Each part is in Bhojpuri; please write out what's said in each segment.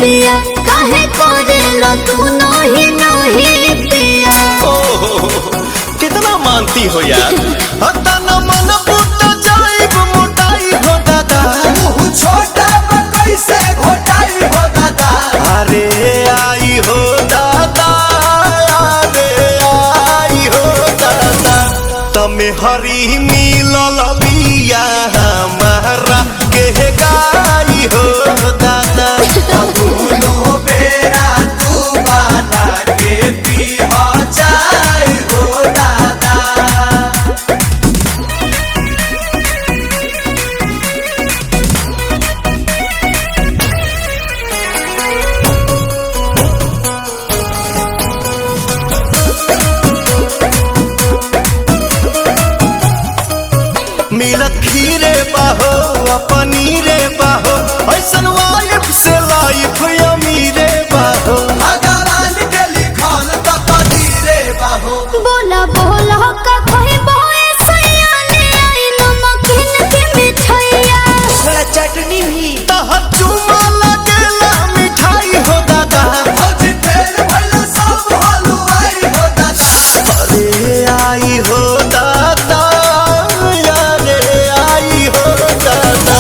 पिया काहे करेला तू नहीं नहीं पिया। कितना मानती हो यार। तना मन फूट जाइब मोटाई हो दादा, मुँह छोटा कैसे घोटाई हो दादा। अरे आई हो दादा, अरे आई हो दादा, तमे हरी मिलल बिया हमारा के गाई हो दादा। दोनों बेरा तू बना के पीहा चाय हो दादा। मिलत खीरे बाहो पनीरे बाहो, ऐसन वाइफ से लाइफ अमीरे बाहो। भगवान के लिखल त कदीरे बाहो। बोला बोला का कोई बोए सयाने आई नमकीन की मिठाइया। थोड़ा चटनी भी तह चुमा लगेला मिठाई हो दादा। भौजी फेर भइल सब हलवाई हो दादा। अरे आई हो दादा, अरे आई हो दादा,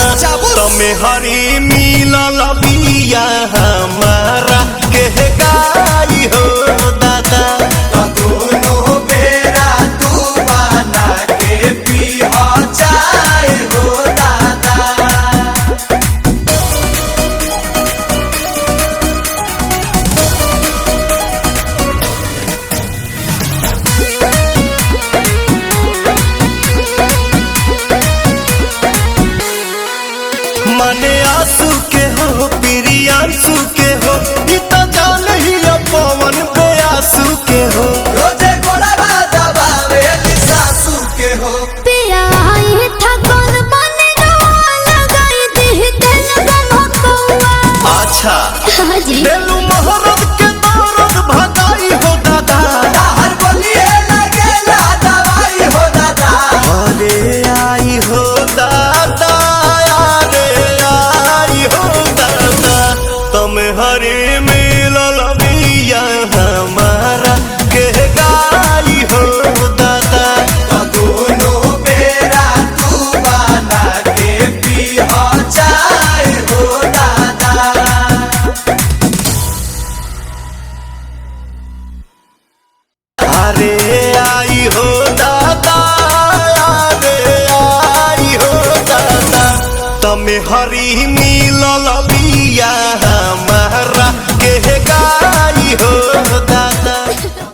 तमे हरी मिलल बिया हमारा के गाई हो दादा। दोनों बेरा तू बना के पीहा चाय हो दादा। मने आंसू के हो प्रियांशु के हो, ई तो जान ही पवन पे आंसू के हो। रोजे गोड़ा दबावे सासू के हो। पिया आई था कौन बने लगाई दी दिल बमकौआ। अच्छा हाजी बेलू मोहरत के दौरत भगाई हो दादा। हर बोलिए लगेला दवाई हो दादा। अरे आई हो दादा, अरे आई हो दादा, तुम हरे मिलल बिया हमारा के गाई हो दादा। दोनों बेरा तू बना के पीहा चाय हो दादा। अरे आई हो दादा, अरे आई हो दादा, तमे हरी मिलल